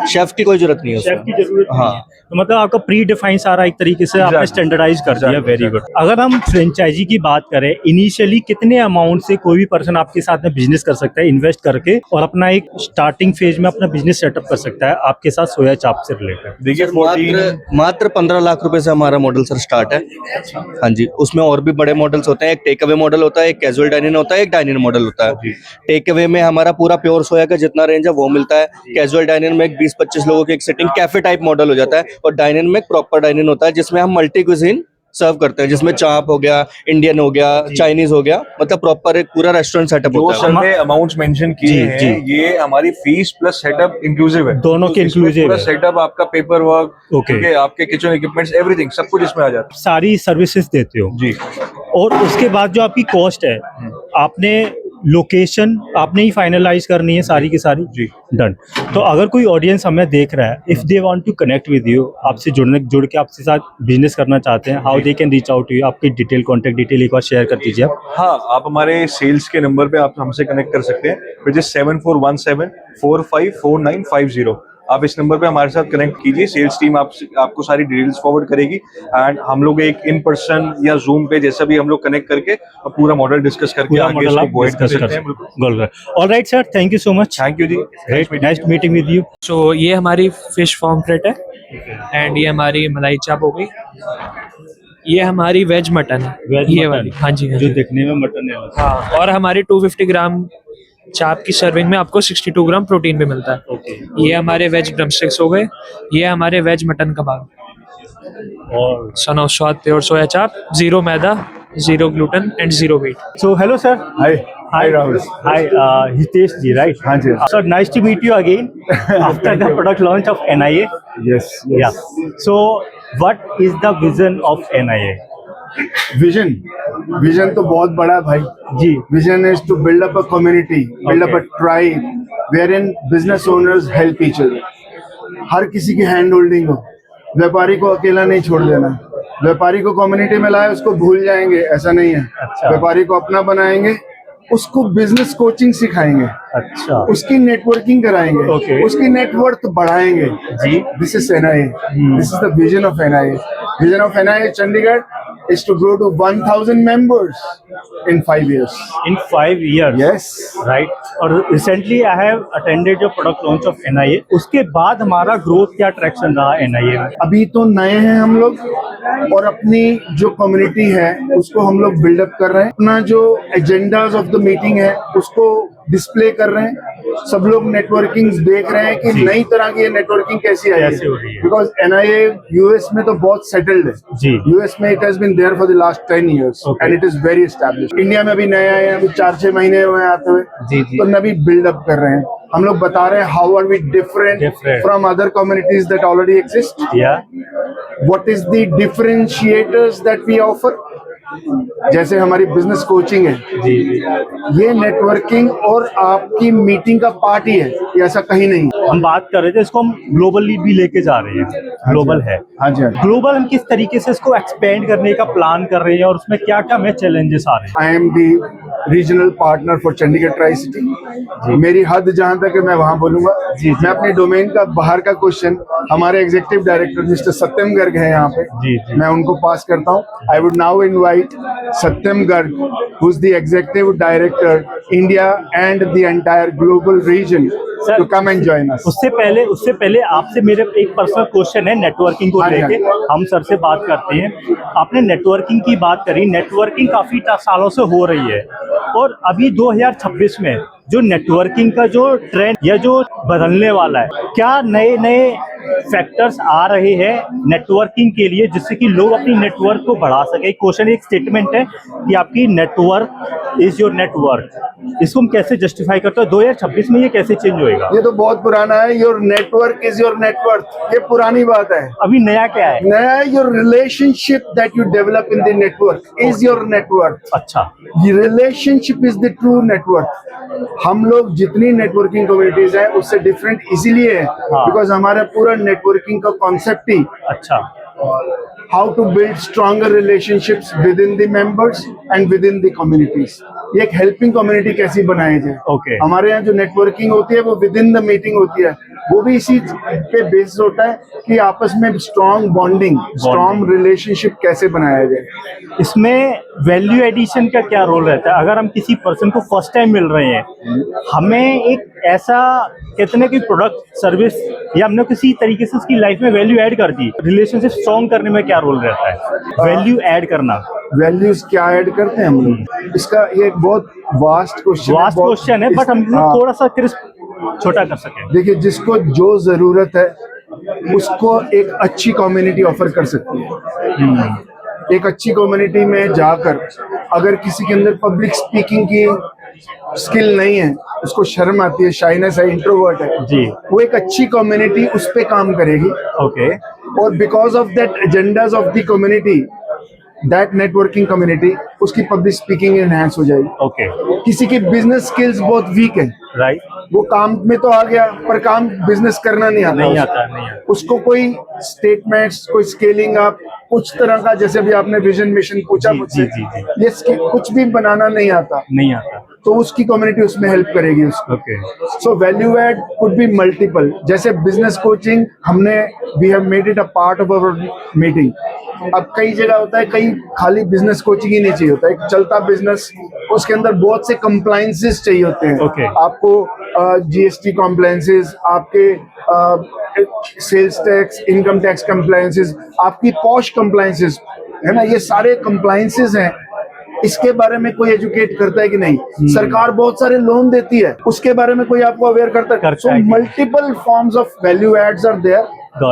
शेफ की कोई जरूरत नहीं है शेफ उसमें। की जरूरत नहीं हाँ। है। तो मतलब आपका प्री डिफाइन सारा एक तरीके से आपने स्टैंडर्डाइज कर दिया। Very good. अगर हम फ्रेंचाइजी की बात करें, इनिशियली कितने अमाउंट से कोई भी पर्सन आपके साथ में बिजनेस कर सकता है, इन्वेस्ट करके, और अपना एक स्टार्टिंग फेज में अपना बिजनेस सेटअप कर सकता है आपके साथ सोया चाप से रिलेटेड? देखिए मात्र 15 लाख रुपए से हमारा मॉडल सर स्टार्ट है। हाँ जी, उसमें और भी बड़े मॉडल्स होते हैं। एक टेक अवे मॉडल होता है, एक कैजुअल डाइनिंग होता है, एक डाइनिंग मॉडल होता है। टेक अवे में हमारा पूरा प्योर सोया का जितना रेंज है वो मिलता है। कैजुअल डाइनिंग में 20-25 लोगों की एक सिटिंग कैफे टाइप मॉडल हो जाता है। और डाइनिंग में प्रॉपर डाइनिंग होता है जिसमें हम मल्टी क्विजीन सर्व करते हैं, जिसमें चाप हो गया, इंडियन हो गया, चाइनीज हो गया, मतलब प्रॉपर एक पूरा रेस्टोरेंट सेटअप जो होता है। सर ने अमाउंट्स मेंशन किए हैं, ये हमारी फीस प्लस सेटअप इंक्लूसिव है। दोनों के इंक्लूसिव पूरा है। सेटअप, आपका पेपर वर्क, ओके। आपके किचन इक्विपमेंट्स, एवरीथिंग सब कुछ इसमें आ जाता सारी सर्विसेज देते हो जी। और उसके बाद जो आपकी कॉस्ट है, आपने लोकेशन आपने ही फाइनलाइज करनी है सारी की सारी जी। डन। तो अगर कोई ऑडियंस हमें देख रहा है, if they want to connect with you, आपसे जुड़ के आपसे साथ बिजनेस करना चाहते हैं, how they can reach out to you? आपकी डिटेल, कॉन्टेक्ट डिटेल एक बार शेयर कर दीजिए आप। हाँ, आप हमारे सेल्स के नंबर पे आप हमसे कनेक्ट कर सकते हैं, विच इज 7417454950। आप इस नंबर पे हमारे साथ कनेक्ट कीजिए। सेल्स टीम आपको सारी डिटेल्स फॉरवर्ड करेगी एंड हम लोग एक इन पर्सन या जूम पे जैसा भी हम लोग कनेक्ट करके और पूरा मॉडल डिस्कस करके आगे इसको go ahead कर सकते हैं। Alright sir, thank you so much. Thank you ji, great, nice meeting with you. So ये हमारी फिश फॉर्म प्लेट है एंड ये हमारी मलाई चाप हो गई। ये हमारी वेज मटन है, ये वाली। हाँ जी, हाँ जो जी। देखने में मटन है। हाँ, और हमारी 250 ग्राम चाप की सर्विंग में आपको 62 ग्राम प्रोटीन भी मिलता है। ओके। ये हमारे वेज ड्रमस्टिक्स हो गए। ये हमारे वेज मटन कबाब और सन ऑफ स्वाद pure soya chaap, 0 maida, 0 gluten and 0 weight. So hello sir. Hi Rahul. Hi, Hitesh ji, right? हाँ जी। Sir, nice to meet you again after the product launch of NIA. Yes. Yeah. So, what is the vision of NIA? Vision तो बहुत बड़ा है भाई जी। Vision is to build up a community, build up a tribe where in business owners help each other. हर किसी की हैंड होल्डिंग हो, व्यापारी को अकेला नहीं छोड़ देना। व्यापारी को कम्युनिटी में लाए, उसको भूल जाएंगे ऐसा नहीं है। अच्छा। व्यापारी को अपना बनाएंगे, उसको बिजनेस कोचिंग सिखाएंगे, अच्छा। उसकी नेटवर्किंग कराएंगे, Okay. उसकी नेटवर्थ बढ़ाएंगे जी। This is NIA, this is the vision of NIA। Vision of NIA Chandigarh is to grow to 1000 members in 5 years. In 5 years. Yes. Right. और recently I have attended your product launch of NIA. उसके बाद हमारा ग्रोथ क्या ट्रैक्शन रहा NIA में? अभी तो नए हैं हम लोग और अपनी जो कम्युनिटी है उसको हम लोग बिल्डअप कर रहे हैं। अपना जो एजेंडाज ऑफ द मीटिंग है उसको डिस्प्ले कर रहे हैं। सब लोग नेटवर्किंग देख रहे हैं कि नई तरह की नेटवर्किंग कैसी आई है, बिकॉज NIA यूएस में तो बहुत सेटल्ड है जी। यूएस में it has been there for the last 10 years and it is very established. India में भी नया है, अभी 4-6 महीने हुए हैं आते हुए, तो नवी बिल्डअप कर रहे हैं। हम लोग बता रहे हैं how are we different from other communities that already exist, what is the differentiators that we offer. जैसे हमारी बिजनेस कोचिंग है जी। ये नेटवर्किंग और आपकी मीटिंग का पार्ट ही है, ये ऐसा कहीं नहीं। हम बात कर रहे थे, इसको हम ग्लोबली भी लेके जा रहे हैं। ग्लोबल है। हाँ जी। ग्लोबल हम किस तरीके से इसको एक्सपेंड करने का प्लान कर रहे हैं और उसमें क्या क्या हमें चैलेंजेस आ रहे हैं? I am the regional partner for Chandigarh tri city. मेरी हद जहां तक है मैं वहां बोलूंगा। मैं अपने डोमेन का बाहर का क्वेश्चन हमारे एग्जीक्यूटिव डायरेक्टर मिस्टर सत्यम गर्ग है यहाँ पे, मैं उनको पास करता हूँ। I would now invite Satyam Garg, who is the executive director India and the entire global region, to come and join us. उससे पहले आपसे मेरे एक पर्सनल क्वेश्चन है नेटवर्किंग को लेके। हम सर से बात करते हैं। आपने नेटवर्किंग की बात करी, नेटवर्किंग काफी सालों से हो रही है और अभी 2026 में जो नेटवर्किंग का जो ट्रेंड या जो बदलने वाला है, क्या नए नए फैक्टर्स आ रहे हैं नेटवर्किंग के लिए जिससे कि लोग अपनी नेटवर्क को बढ़ा सके? क्वेश्चन एक स्टेटमेंट है कि आपकी नेटवर्क इज योर नेटवर्क, इसको हम कैसे जस्टिफाई करते हैं? 2026 में ये कैसे चेंज होएगा? ये तो बहुत पुराना है, your network is your network, ये पुरानी बात है। अभी नया क्या है? नया है your relationship that you develop in the network is your network. अच्छा, ये relationship is the true network. हम लोग जितनी नेटवर्किंग कम्युनिटीज हैं उससे डिफरेंट इसीलिए है बिकॉज हमारा पूरा नेटवर्किंग का कॉन्सेप्ट ही अच्छा how to build stronger relationships within the members and within the communities. ये एक हेल्पिंग कम्युनिटी कैसी बनाई जाए. Okay. हमारे यहाँ जो नेटवर्किंग होती है वो विदिन द मीटिंग होती है, वो भी इसी पे बेस होता है कि आपस में स्ट्रॉन्ग बॉन्डिंग, स्ट्रॉन्ग रिलेशनशिप कैसे बनाया जाए. इसमें वैल्यू एडिशन का क्या रोल रहता है? अगर हम किसी पर्सन को फर्स्ट टाइम मिल रहे हैं, हमें एक ऐसा कहते हैं कि प्रोडक्ट सर्विस या हमने किसी तरीके से उसकी लाइफ में वैल्यू ऐड कर दी, रिलेशनशिप स्ट्रॉन्ग करने में क्या रोल रहता है? वैल्यू ऐड करना, वैल्यूज क्या ऐड करते हैं हम लोग, इसका ये एक बहुत वास्ट क्वेश्चन है, बट हम थोड़ा सा क्रिस्प छोटा कर सके. देखिए, जिसको जो जरूरत है उसको एक अच्छी कम्युनिटी ऑफर कर सकती है. एक अच्छी कम्युनिटी में जाकर अगर किसी के अंदर पब्लिक स्पीकिंग की स्किल नहीं है, उसको शर्म आती है, शाइनेस है, इंट्रोवर्ट है जी, वो एक अच्छी कम्युनिटी उस पे काम करेगी. ओके. और because of that agendas of the community, that networking community, उसकी पब्लिक स्पीकिंग एनहांस हो जाएगी. ओके. किसी की बिजनेस स्किल्स बहुत वीक है, राइट, वो काम में तो आ गया पर काम बिजनेस करना नहीं आता. उसको कोई स्टेटमेंट्स, कोई स्केलिंग अप, कुछ तरह का, जैसे भी आपने विजन मिशन पूछा मुझसे, ये कुछ भी बनाना नहीं आता, तो उसकी कम्युनिटी उसमें हेल्प करेगी उसको. So value add could be multiple. जैसे बिजनेस कोचिंग हमने, we have made it a part of our meeting. अब कई जगह होता है, कई खाली बिजनेस कोचिंग ही नहीं चाहिए होता. एक चलता बिजनेस, उसके अंदर बहुत से कंप्लायंसेस चाहिए होते हैं. आपको जीएसटी कंप्लायंसेस, आपके sales tax, income tax compliances, आपकी पॉश कंप्लायंसेस है ना, ये सारे कंप्लायंसेस हैं. इसके बारे में कोई एजुकेट करता है कि नहीं? सरकार बहुत सारे लोन देती है, उसके बारे में कोई आपको अवेयर करता है? So multiple forms of value adds are there.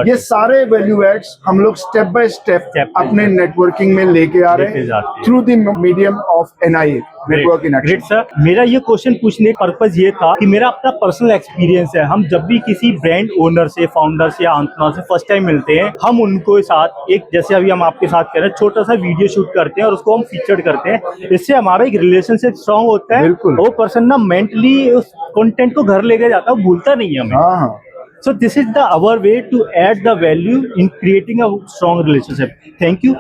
ये सारे वैल्यू एड्स हम लोग स्टेप बाय स्टेप अपने नेटवर्किंग में लेके आ रहे हैं through the medium of NIA, network in action. Great sir, मेरा ये क्वेश्चन पूछने का पर्पज ये था कि मेरा अपना पर्सनल एक्सपीरियंस है. हम जब भी किसी ब्रांड ओनर से, फाउंडर से या एंटरप्रेन्योर से फर्स्ट टाइम मिलते हैं, हम उनको साथ एक, जैसे अभी हम आपके साथ कर रहे हैं, छोटा सा वीडियो शूट करते हैं और उसको हम फीचर करते हैं. इससे हमारा एक रिलेशनशिप स्ट्रॉन्ग होता है. वो पर्सन ना मेंटली उस कंटेंट को घर लेके जाता है, भूलता नहीं है हमें. So this is our way to add the value in creating a strong relationship. Thank you.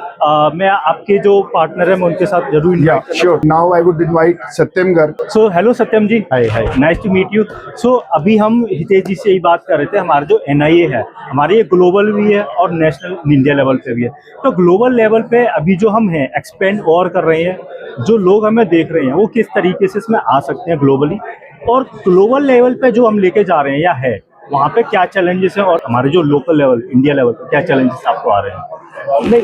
मैं आपके जो पार्टनर है मैं उनके साथ जरूर invite करूँगा. Sure. Now I would invite Satyam Garg. So hello Satyam ji. Hi. Nice to meet you. So अभी हम हितेश जी से ही बात कर रहे थे. हमारा जो NIA है, हमारे ये ग्लोबल भी है और नेशनल इंडिया लेवल पे भी है. तो ग्लोबल लेवल पे अभी जो हम हैं एक्सपेंड और कर रहे हैं, जो लोग हमें देख रहे हैं वो किस तरीके से इसमें आ सकते हैं ग्लोबली, और ग्लोबल लेवल पे जो हम लेके जा रहे हैं या है वहाँ पे क्या चैलेंजेस हैं, और हमारे जो लोकल लेवल, इंडिया लेवल पे क्या चैलेंजेस आपको आ रहे हैं? नहीं,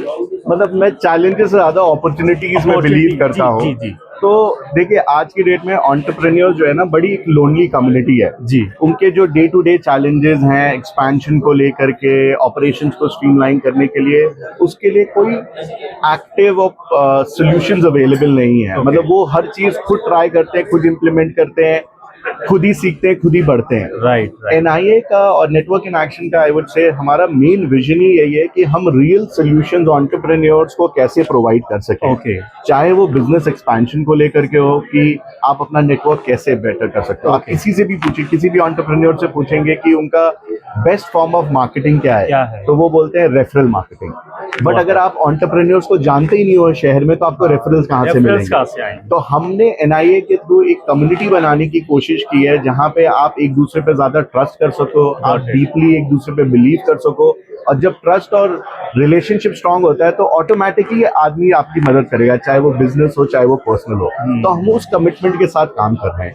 मतलब मैं चैलेंजेस से ज्यादा अपॉर्चुनिटीज में बिलीव करता हूँ. तो देखिए, आज की डेट में एंटरप्रेन्योर जो है ना, बड़ी एक लोनली कम्युनिटी है जी. उनके जो डे टू डे चैलेंजेस हैं, एक्सपेंशन को लेकर के, ऑपरेशंस को स्ट्रीमलाइन करने के लिए, उसके लिए कोई एक्टिव सॉल्यूशंस अवेलेबल नहीं है. मतलब वो हर चीज खुद ट्राई करते हैं, खुद इम्प्लीमेंट करते हैं, खुद ही सीखते हैं, खुद ही बढ़ते हैं. राइट. एनआईए का और नेटवर्क इन एक्शन का आई वुड से हमारा मेन विजन ही यही है कि हम रियल सॉल्यूशंस एंटरप्रेन्योर्स को कैसे प्रोवाइड कर सकें. चाहे वो बिजनेस एक्सपेंशन को लेकर के हो कि आप अपना नेटवर्क कैसे बेटर कर सकते हो. आप किसी से भी पूछिए, किसी भी एंटरप्रेन्योर से पूछेंगे कि उनका बेस्ट फॉर्म ऑफ मार्केटिंग क्या है, तो वो बोलते हैं रेफरल मार्केटिंग. बट अगर आप एंटरप्रेन्योर्स को जानते ही नहीं हो शहर में, तो आपको रेफरल्स कहाँ से मिलेंगे? तो हमने एनआईए के थ्रू एक कम्युनिटी बनाने की कोशिश की है, जहाँ पे आप एक दूसरे पे ज्यादा ट्रस्ट कर सको, आप डीपली एक दूसरे पे बिलीव कर सको. और जब ट्रस्ट और रिलेशनशिप स्ट्रांग होता है तो ऑटोमेटिकली आदमी आपकी मदद करेगा, चाहे वो बिजनेस हो, चाहे वो पर्सनल हो. तो हम उस कमिटमेंट के साथ काम कर रहे हैं.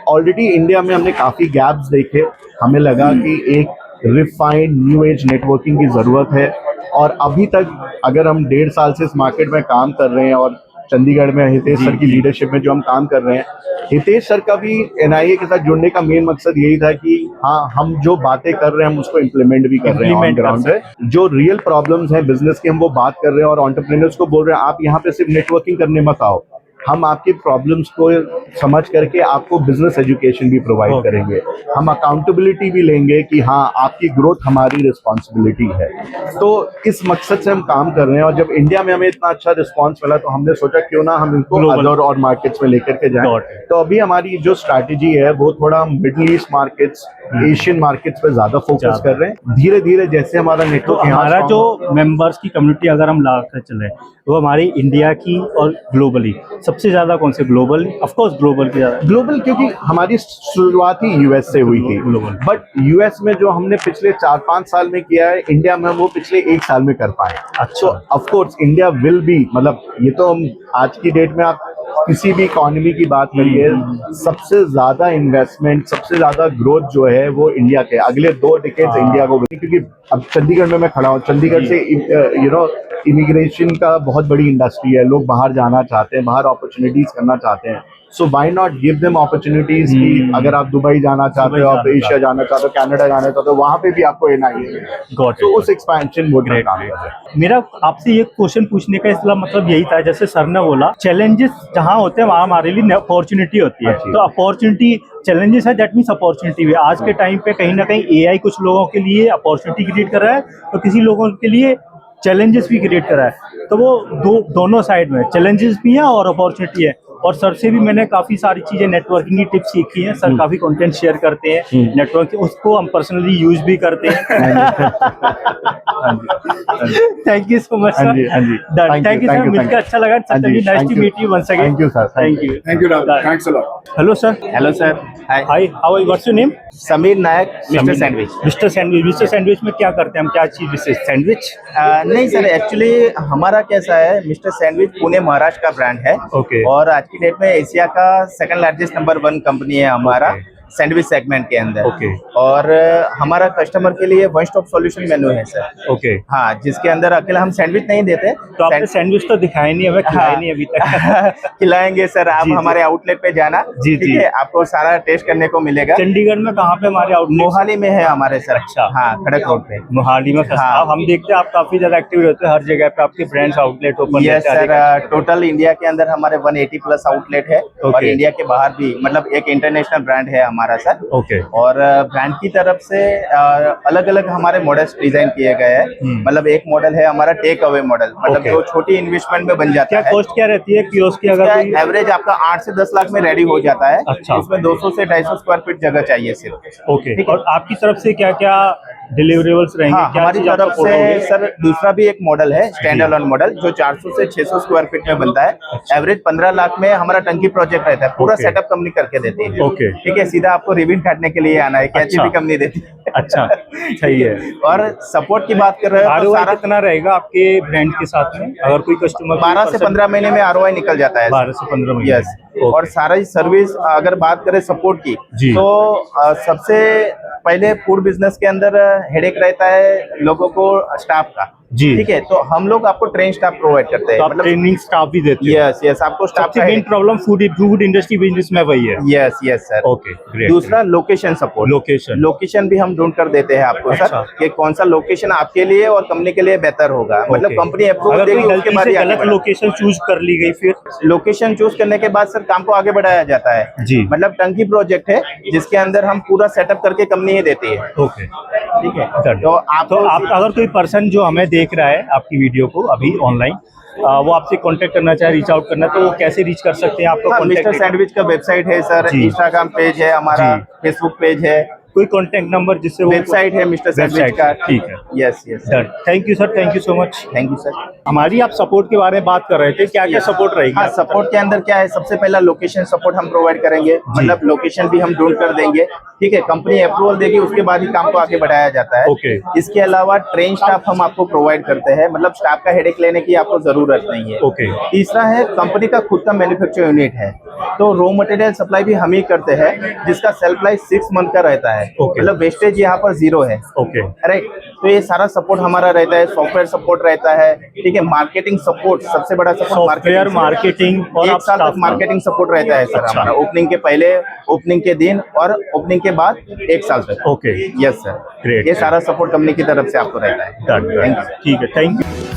ऑलरेडी इंडिया में हमने काफी गैप्स देखे. हमें लगा कि एक रिफाइंड न्यू एज नेटवर्किंग की जरूरत है. और अभी तक अगर हम 1.5 साल से इस मार्केट में काम कर रहे हैं, और चंडीगढ़ में हितेश सर की लीडरशिप में जो हम काम कर रहे हैं, हितेश सर का भी एनआईए के साथ जुड़ने का मेन मकसद यही था कि हाँ, हम जो बातें कर रहे हैं हम उसको इम्प्लीमेंट भी कर रहे हैं ऑन ग्राउंड पे. जो रियल प्रॉब्लम्स हैं बिजनेस की, हम वो बात कर रहे हैं और एंटरप्रेन्योर्स को बोल रहे हैं आप यहाँ पे सिर्फ नेटवर्किंग करने मत आओ, हम आपकी प्रॉब्लम्स को समझ करके आपको बिजनेस एजुकेशन भी प्रोवाइड करेंगे। हम अकाउंटेबिलिटी भी लेंगे कि हाँ आपकी ग्रोथ हमारी रिस्पॉन्सिबिलिटी है। तो इस मकसद से हम काम कर रहे हैं, और जब इंडिया में हमें इतना अच्छा रिस्पॉन्स मिला तो हमने सोचा क्यों ना हम इनको अदर और मार्केट्स में लेकर के जाएं। तो अभी हमारी जो स्ट्रैटेजी है वो थोड़ा middle east markets, Asian markets पे ज्यादा फोकस कर रहे हैं। धीरे धीरे जैसे हमारा नेटवर्क, हमारा जो मेंबर्स की कम्युनिटी अगर हम ला कर चले वो हमारी इंडिया की और ग्लोबली सबसे ज्यादा कौन से? ग्लोबल, ऑफ कोर्स ग्लोबल की ज्यादा। ग्लोबल क्योंकि हमारी शुरुआत ही यूएस से हुई थी, बट यूएस में जो हमने पिछले 4-5 साल में किया है, इंडिया में वो पिछले 1 साल में कर पाए। अच्छा, of course India will be, मतलब ये तो हम आज की डेट में आप किसी भी इकोनॉमी की बात करिए, सबसे ज्यादा इन्वेस्टमेंट, सबसे ज्यादा ग्रोथ जो है वो इंडिया के अगले 2 डिकेड्स इंडिया को, क्योंकि अब चंडीगढ़ में मैं खड़ा हूँ, चंडीगढ़ से इमिग्रेशन का बहुत बड़ी इंडस्ट्री है, लोग बाहर जाना चाहते हैं, बाहर अपॉर्चुनिटीज करना चाहते हैं। So why not give them opportunities कि अगर आप दुबई जाना चाहते हो, आप एशिया जाना चाहते हो, कनाडा जाना चाहते हो, वहां पे भी आपको एनआईए है। तो उस एक्सपेंशन मोड में काम कर रहे हैं। मेरा आपसे ये क्वेश्चन पूछने का इसका मतलब यही था, जैसे सर ने बोला चैलेंजेस जहाँ होते हैं वहाँ हमारे लिए अपॉर्चुनिटी होती है। तो अपॉर्चुनिटी, चैलेंजेस है, दैट मीन्स अपॉर्चुनिटी भी। आज के टाइम पे कहीं ना कहीं एआई कुछ लोगों के लिए अपॉर्चुनिटी क्रिएट कर रहा है, तो किसी लोगों के लिए चैलेंजेस भी क्रिएट कर रहा है। तो वो दोनों साइड में चैलेंजेस भी हैं और अपॉर्चुनिटी है। और सर से भी मैंने काफ़ी सारी चीज़ें नेटवर्किंग की टिप्स सीखी हैं। सर काफ़ी कंटेंट शेयर करते हैं नेटवर्किंग, उसको हम पर्सनली यूज भी करते हैं। Thank you so much sir. Thank you sir, मिलकर अच्छा लगा। Nice to meet you once again. Thank you sir. Thank you. Thanks a lot. Hello sir. Hello sir. Hi, how are, what's your name? Sameer Nayak, mister sandwich. Mister sandwich, mister sandwich में क्या करते हैं हम? क्या चीज विशेष? सैंडविच? नहीं सर, एक्चुअली हमारा कैसा है, मिस्टर सैंडविच पुणे महाराष्ट्र का ब्रांड है। ओके। और आज की डेट में एशिया का सेकंड लार्जेस्ट नंबर 1 कंपनी है हमारा सैंडविच सेगमेंट के अंदर। ओके। और हमारा कस्टमर के लिए वन स्टॉप सॉल्यूशन मेन्यू है सर। ओके। हाँ, जिसके अंदर अकेला हम सैंडविच नहीं देते। तो आपने सैंडविच तो दिखाया नहीं, हमें खिलाया नहीं अभी तक। खिलाएंगे सर, आप हमारे आउटलेट पे जाना। जी, ठीक है, आपको सारा टेस्ट करने को मिलेगा। चंडीगढ़ में कहाँ पे हमारे आउटलेट? मोहाली में है हमारे सर। अच्छा। हाँ, खड़क रोड पे मोहाली में। हाँ। हम देखते हैं आप काफी ज्यादा एक्टिव रहते हैं, हर जगह पे आपके brands outlet open. Yes sir, total India के अंदर हमारे 180 प्लस आउटलेट है। और इंडिया के बाहर भी, मतलब एक इंटरनेशनल ब्रांड है हमारा सर। ओके। और ब्रांड की तरफ से अलग अलग हमारे मॉडल्स डिजाइन किए गए हैं। मतलब एक मॉडल है हमारा टेक अवे मॉडल, मतलब जो छोटी इन्वेस्टमेंट में बन जाता है। क्या कॉस्ट क्या रहती है कियोस्क की? अगर एवरेज आपका 8 से 10 लाख में रेडी हो जाता है। अच्छा। उसमें 200 से 250 स्क्वायर फीट जगह चाहिए सिर्फ। ओके। और आपकी तरफ से क्या क्या डिलीवरेबल्स रहेंगे? हाँ, हमारी तरफ से सर दूसरा भी एक मॉडल है, स्टैंड अलोन मॉडल, जो 400 से 600 स्क्वायर फीट में बनता है। एवरेज 15 लाख में हमारा टंकी प्रोजेक्ट रहता है। पूरा सेटअप कंपनी करके देती है। ओके। ठीक है, सीधा आपको रिबिन काटने के लिए आना है, कैची भी कंपनी देती है। अच्छा, सही है। और सपोर्ट की बात कर रहे हैं तो सारा कितना रहेगा आपके ब्रांड के साथ में? अगर कोई कस्टमर 12 से 15 महीने में ROI निकल जाता है। 12 से 15 महीने। यस। और सारा ही सर्विस, अगर बात करें सपोर्ट की, तो सबसे पहले फूड बिजनेस के अंदर हेडेक रहता है लोगों को स्टाफ का। जी। ठीक है, तो हम लोग आपको ट्रेन स्टाफ प्रोवाइड करते हैं। तो मतलब ट्रेनिंग स्टाफ भी देते हैं? यस यस, आपको स्टाफ सबसे main problem food industry business में वही है। Yes yes sir. Okay, great. दूसरा लोकेशन सपोर्ट। लोकेशन भी हम ढूंढ कर देते हैं आपको सर, कि कौन सा लोकेशन आपके लिए और कंपनी के लिए बेहतर होगा। मतलब कंपनी अप्रूव देगी, उसके बाद गलत लोकेशन चूज कर ली गई, फिर लोकेशन चूज करने के बाद सर काम को आगे बढ़ाया जाता है। जी। मतलब टंकी प्रोजेक्ट है जिसके अंदर हम पूरा सेटअप करके कंपनी ही देती है। ओके, ठीक है। तो आप अगर कोई पर्सन जो हमें देख रहा है आपकी वीडियो को अभी ऑनलाइन, वो आपसे कांटेक्ट करना चाहे, रीच आउट करना, तो वो कैसे रीच कर सकते हैं आपको? हाँ, मिस्टर सैंडविच का वेबसाइट है सर, इंस्टाग्राम पेज है हमारा, फेसबुक पेज है। कोई कांटेक्ट नंबर जिससे? वेबसाइट है मिस्टर सैंडविच का। ठीक है। Yes yes. Thank you sir, thank you so much. Thank you sir. हमारी आप सपोर्ट के बारे में बात कर रहे थे, क्या क्या सपोर्ट रहेगी? हाँ, सपोर्ट के अंदर क्या है, सबसे पहला लोकेशन सपोर्ट हम प्रोवाइड करेंगे। मतलब लोकेशन भी हम ढूंढ कर देंगे। ठीक है, कंपनी अप्रूवल देगी, उसके बाद ही काम को आगे बढ़ाया जाता है। ओके। इसके अलावा ट्रेन स्टाफ हम आपको प्रोवाइड करते हैं, मतलब स्टाफ का हेडेक लेने की आपको जरूरत नहीं है। ओके। तीसरा है, कंपनी का खुद का मैन्युफैक्चर यूनिट है, तो रॉ मटेरियल सप्लाई भी हम ही करते हैं, जिसका सेल्फ लाइफ 6 मंथ का रहता है। मतलब वेस्टेज यहाँ पर 0 है। Okay, right. तो ये सारा सपोर्ट हमारा रहता है, सॉफ्टवेयर सपोर्ट रहता है। ठीक है, मार्केटिंग सपोर्ट, सबसे बड़ा सपोर्ट सॉफ्टवेयर मार्केटिंग, और 1 साल तक मार्केटिंग सपोर्ट रहता है सर हमारा, ओपनिंग के पहले, ओपनिंग के दिन और ओपनिंग के बाद 1 साल तक। ओके। Yes sir, great. ये सारा सपोर्ट कंपनी की तरफ से आपको रहता है। ठीक है, थैंक यू।